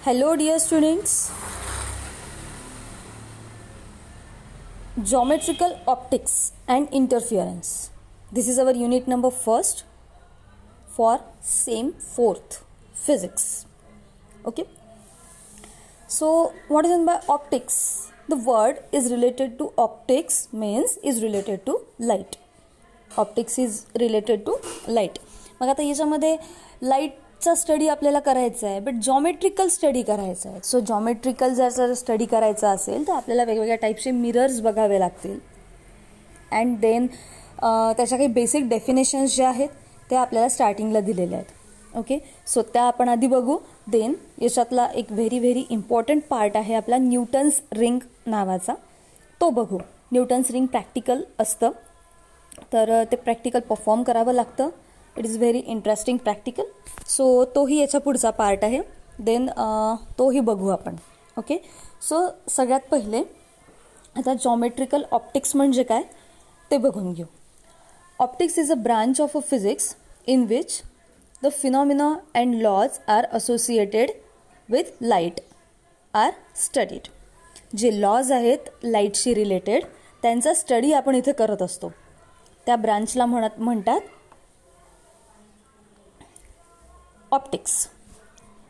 Hello, dear students. Geometrical optics and interference. This is our unit number first for same fourth physics. Okay. So, what is meant by optics? The word is related to optics means is related to light. Optics is related to light. मग आता याच्यामध्ये लाईटचा study आपल्याला करायचा आहे, but geometrical study करायचा आहे. So geometrical जर स्टडी करायचा असेल तर आपल्याला वेगवेगळ्या टाईपचे मिरर्स बघावे लागतील. अँड देन त्याच्या काही बेसिक डेफिनेशन्स जे आहेत ते आपल्याला स्टार्टिंगला दिलेले आहेत. ओके, सो त्या आपण आधी बघू. देन याच्यातला एक व्हेरी इम्पॉर्टंट पार्ट आहे आपला न्यूटन्स रिंग नावाचा, तो बघू. न्यूटन्स रिंग प्रॅक्टिकल असतं, तर ते प्रॅक्टिकल परफॉर्म करावं लागतं. It is very interesting practical. So तोही याच्या पुढचा पार्ट आहे. देन तोही बघू आपण. ओके, सो सगळ्यात पहिले आता जॉमेट्रिकल ऑप्टिक्स म्हणजे काय ते बघून घेऊ. Optics is a branch of a physics in which the phenomena and laws are associated with light are studied. जे लॉज आहेत लाईटशी रिलेटेड त्यांचा स्टडी आपण इथे करत असतो, त्या ब्रांचला म्हणतात optics.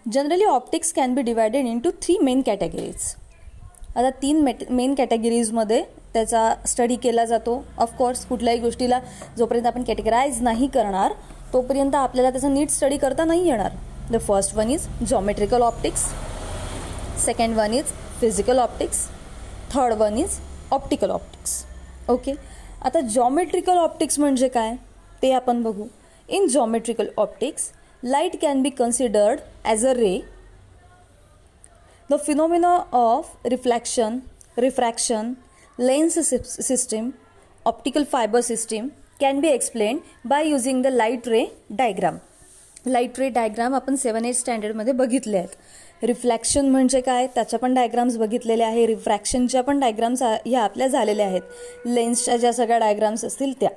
Generally optics can be divided into 3 main categories. आता 3 मेन कॅटेगरीजमध्ये त्याचा स्टडी केला जातो. ऑफकोर्स कुठल्याही गोष्टीला जोपर्यंत आपण कॅटेगराईज नाही करणार तोपर्यंत आपल्याला त्याचा नीट स्टडी करता नाही येणार. The first one is geometrical optics, second one is physical optics, third one is optical optics. Okay, आता जॉमेट्रिकल ऑप्टिक्स म्हणजे काय ते आपण बघू. In geometrical optics light can be considered as a ray. The phenomena of reflection, refraction, lens system, optical fiber system can be explained by using the light ray diagram. Light ray diagram आपण 7-8 स्टँडर्डमध्ये बघितले आहेत. रिफ्लॅक्शन म्हणजे काय त्याच्या पण diagrams बघितलेले आहे. रिफ्रॅक्शनच्या पण डायग्राम्स ह्या आपल्या झालेल्या आहेत. लेन्सच्या ज्या सगळ्या डायग्राम्स असतील त्या.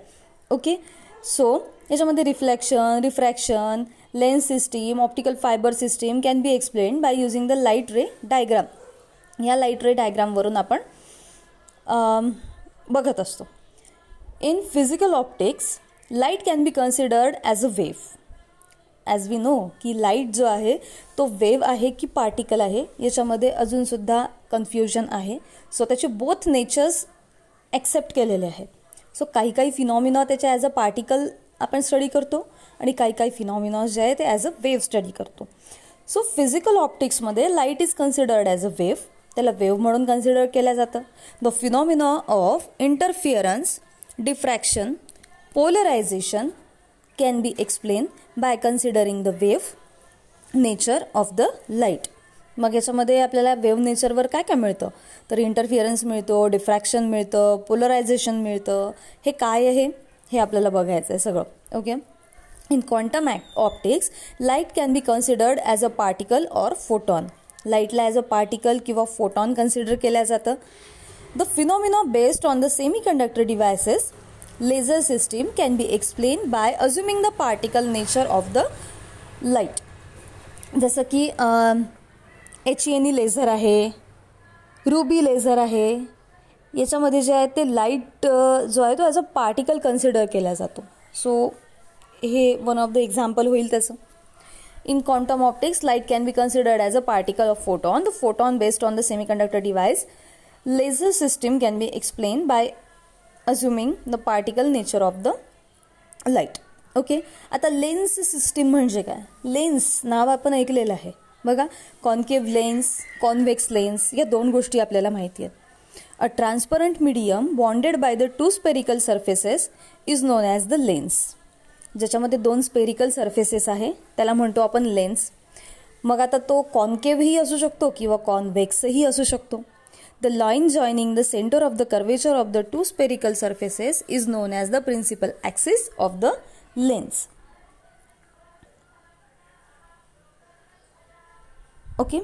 ओके, सो याच्यामध्ये refraction, lens system, optical fibre system can be explain by using the light ray diagram. या लाईट रे डायग्रामवरून आपण बघत असतो. In physical optics light can be considered as a wave. As we know की light जो आहे तो wave आहे की पार्टिकल आहे, याच्यामध्ये अजूनसुद्धा कन्फ्युजन आहे. सो त्याचे बोथ नेचर्स ॲक्सेप्ट केलेले आहेत. सो काही फिनॉमिना त्याच्या ॲज अ पार्टिकल आपण स्टडी करतो आणि काही फिनॉमिनाज जे आहे ते ॲज अ वेव्ह स्टडी करतो. सो फिजिकल ऑप्टिक्समध्ये light is considered as a wave, त्याला वेव्ह म्हणून कन्सिडर केलं जातं. The phenomena of interference, diffraction, polarisation can be explain by considering the wave nature of the light. मग याच्यामध्ये आपल्याला wave नेचरवर काय मिळतं, तर इंटरफिअरन्स मिळतो, डिफ्रॅक्शन मिळतं, पोलरायझेशन मिळतं. हे काय आहे हे आपल्याला बघायचं आहे सगळं. Okay, in quantum optics light can be considered as a particle or photon. लाईटला ॲज अ पार्टिकल किंवा फोटॉन कन्सिडर केलं जातं. The phenomena based on the semiconductor devices laser system can be explain by assuming the particle nature of the light. जसं की HENE laser आहे, ruby laser आहे. याच्यामध्ये जे आहे ते लाईट जो आहे तो ॲज अ पार्टिकल कन्सिडर केला जातो. सो हे वन ऑफ द एक्झाम्पल होईल त्याचं. In quantum optics light can be considered as a particle of photon. The photon based on the semiconductor device laser system can be explain by assuming the particle nature of the light. Okay, आता lens system म्हणजे काय. Lens नाव आपण ऐकलेलं आहे बघा. Concave lens, convex lens या 2 गोष्टी आपल्याला माहिती आहेत. A transparent medium bonded by the 2 spherical surfaces is known as the lens. ज्याच्यामध्ये 2 स्पेरिकल सर्फेसेस आहे त्याला म्हणतो आपण लेन्स. मग आता तो कॉन्केव्हही असू शकतो किंवा कॉन्व्हेक्सही असू शकतो. The line joining the centre of the curvature of the 2 spherical surfaces is known as the principal axis of the lens. Okay,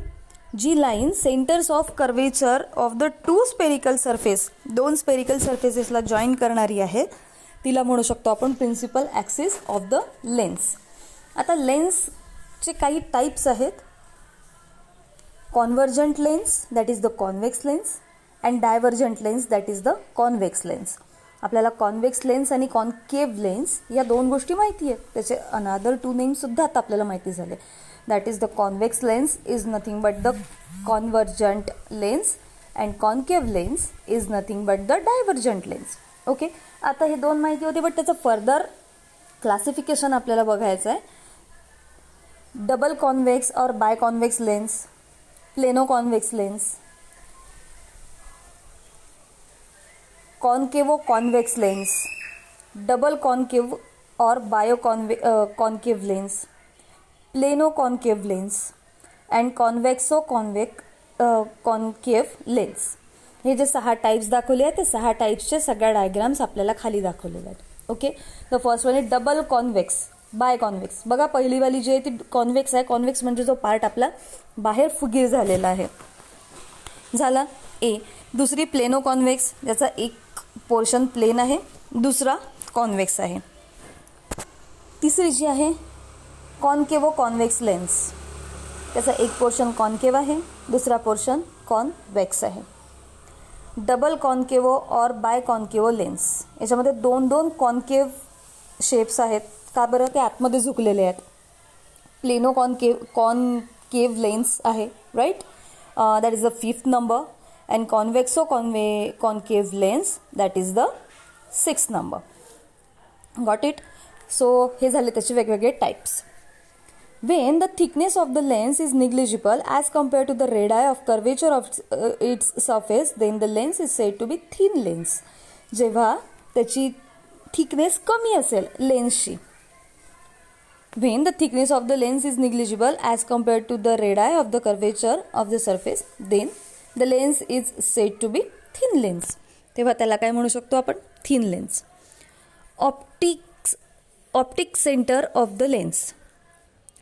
जी line centres of curvature of the 2 spherical surface, 2 spherical सर्फेसेसला जॉईन करणारी आहे तिला म्हणू शकतो आपण principal axis of the lens. आता लेन्सचे काही टाईप्स आहेत. convergent lens, that is the convex lens, and divergent lens, that is the convex lens. आपल्याला कॉन्वेक्स लेन्स आणि कॉन्केव्ह लेन्स या दोन गोष्टी माहिती आहेत. त्याचे अनादर टू नेम्ससुद्धा आता आपल्याला माहिती झाले. That is the convex lens is nothing but the convergent lens and concave lens is nothing but the divergent lens. Okay, आता हे दोन माहिती होते, बट त्याचं फर्दर क्लासिफिकेशन आपल्याला बघायचं आहे. Double convex or biconvex lens, plano convex lens, concavo convex lens, double concave or biconcave lens, plano concave lens and convexo concave lens. हे जे 6 टाईप्स दाखवले आहेत ते 6 टाईप्सचे सगळ्या डायग्राम्स आपल्याला खाली दाखवलेले आहेत. Okay, the first one is double convex biconvex. बघा पहिलीवाली जी आहे ती कॉन्वेक्स आहे. कॉन्वेक्स म्हणजे जो पार्ट आपला बाहेर फुगीर झालेला आहे, झाला ए. दुसरी प्लेनो कॉन्वेक्स, ज्याचा एक पोर्शन प्लेन आहे, दुसरा कॉन्वेक्स आहे. तिसरी जी आहे कॉन्केवो कॉन्वेक्स लेन्स, त्याचा एक पोर्शन कॉन्केव आहे, दुसरा पोर्शन कॉन्वेक्स आहे. डबल कॉन्केवो और बाय कॉन्केवो लेन्स, याच्यामध्ये 2 कॉन्केव शेप्स आहेत. का बरं? ते आतमध्ये झुकलेले आहेत. प्लेनो कॉन्केव लेन्स आहे, right, that is the 5th number. and convexo concave lens, that is the 6th number. Got it? So हे झाले त्याचे वेगवेगळे types. When the thickness of the lens is negligible as compared to the radii of curvature of its surface, then the lens is said to be thin lens. जेव्हा त्याची thickness कमी असेल लेन्सची, when the thickness of the lens is negligible as compared to the radii of the curvature of the surface, then the lens is said to be thin lens. तेव्हा त्याला काय म्हणू शकतो आपण? Thin lens. Optic centre of the lens.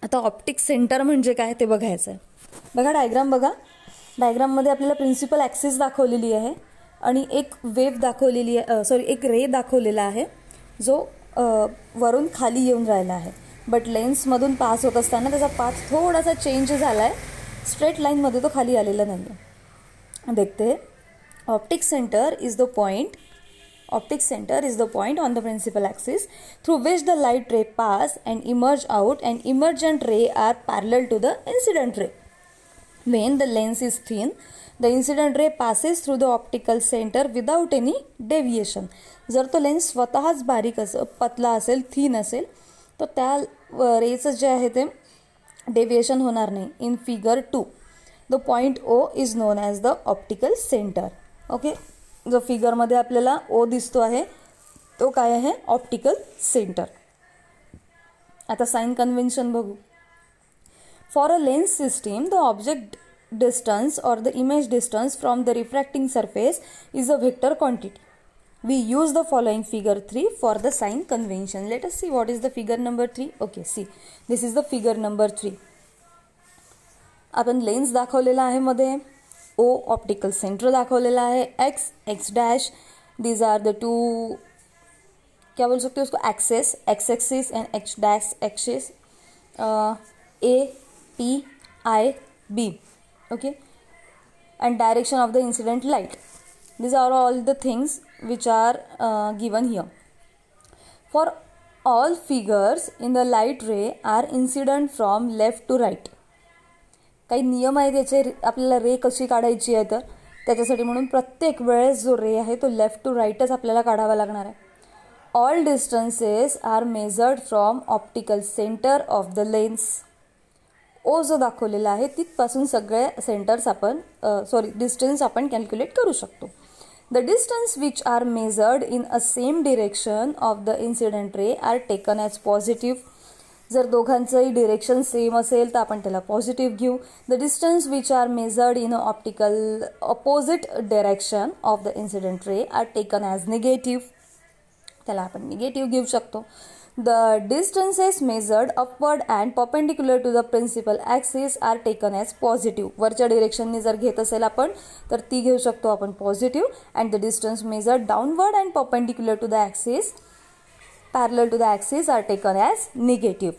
आता optic centre म्हणजे काय ते बघायचं आहे. बघा डायग्राम बघा. डायग्राममध्ये आपल्याला प्रिन्सिपल ॲक्सिस दाखवलेली आहे आणि एक वेव्ह दाखवलेली आहे, एक रे दाखवलेला आहे जो वरून खाली येऊन राहिला आहे. बट लेन्समधून पास होत असताना त्याचा पाथ थोडासा चेंज झाला आहे. स्ट्रेट लाईनमध्ये तो खाली आलेला नाही आहे. देखते हैं. Optic centre is the point on the principal axis through which the light ray pass and emerge out, and emergent ray are parallel to the incident ray. When the lens is thin, the incident ray passes through the optical center without any deviation. जर तो lens स्वतःच बारीक पतला असेल, thin असेल, तर त्या रेचं जे आहे ते डेविएशन होणार नाही. In figure 2 the point O is known as the optical centre. Okay, जो फिगरमध्ये आपल्याला O दिसतो आहे तो काय आहे? Optical centre. आता साइन कन्व्हेन्शन बघू. For a lens system the object distance or the image distance from the refracting surface is a vector quantity. We use the following figure 3 for the sign convention. Let us see what is the figure number 3. Okay, see, this is the figure number 3. आपण lens दाखवलेला आहे मध्ये, O optical centre दाखवलेला आहे, x dash, these are the two, क्या बोल सकते हो उसको, axes, x axis and x dash axis, A P I B. Okay, and direction of the incident light. These are all the things which are given here. For all figures in the light ray are incident from left to right. काही नियम आहे त्याचे, आपल्याला रे कशी काढायची आहे, तर त्याच्यासाठी म्हणून प्रत्येक वेळेस जो रे आहे तो लेफ्ट टू राईटच आपल्याला काढावा लागणार आहे. All distances are measured from optical centre of the lens. O जो दाखवलेला आहे तिथपासून सगळे सेंटर्स आपण डिस्टन्स आपण कॅल्क्युलेट करू शकतो. The distance which are measured in a same direction of the incident ray are taken as positive. जर दोघांचंही डिरेक्शन सेम असेल तर आपण त्याला पॉझिटिव्ह घेऊ. The distance which are measured in a optical opposite direction of the incident ray are taken as negative. त्याला आपण negative घेऊ शकतो. The distances measured upward and perpendicular to the principal axis are taken as positive. वरच्या डिरेक्शनने जर घेत असेल आपण तर ती घेऊ शकतो आपण positive. And the distance measured downward and perpendicular to the axis parallel to the axis are taken as negative.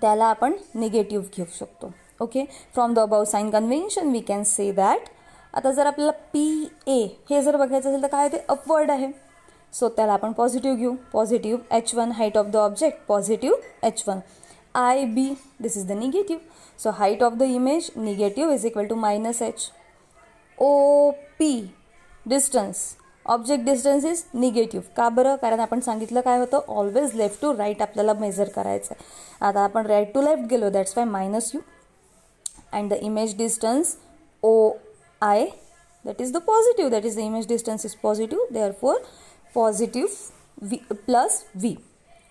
त्याला आपण निगेटिव्ह घेऊ शकतो. Okay. From the above sign convention we can say that, आता जर आपल्याला PA हे जर बघायचं असेल तर काय ते अपवर्ड आहे, सो त्याला आपण पॉझिटिव्ह घेऊ. Positive H1 height of the object, positive H1. IB this is the negative, so height of the image negative is equal to -H. OP distance, object distance is negative. का बरं? कारण आपण सांगितलं काय होतं, ऑलवेज लेफ्ट टू राईट आपल्याला measure करायचं आहे. आता आपण राईट टू लेफ्ट गेलो, that's why -U. And the image distance OI, that is the positive, that is the image distance is positive, therefore positive V plus V.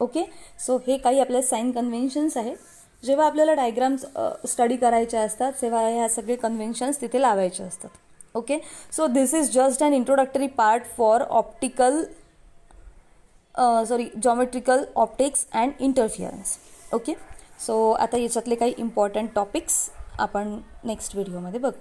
Okay. So हे काही आपल्या sign conventions आहे. जेव्हा आपल्याला diagrams study करायचे असतात तेव्हा ह्या सगळे कन्व्हेन्शन्स तिथे लावायचे असतात. Okay. So this is just an introductory part for geometrical optics and interference. Okay. So आता याच्यातले काही इम्पॉर्टंट टॉपिक्स आपण नेक्स्ट व्हिडिओमध्ये बघू.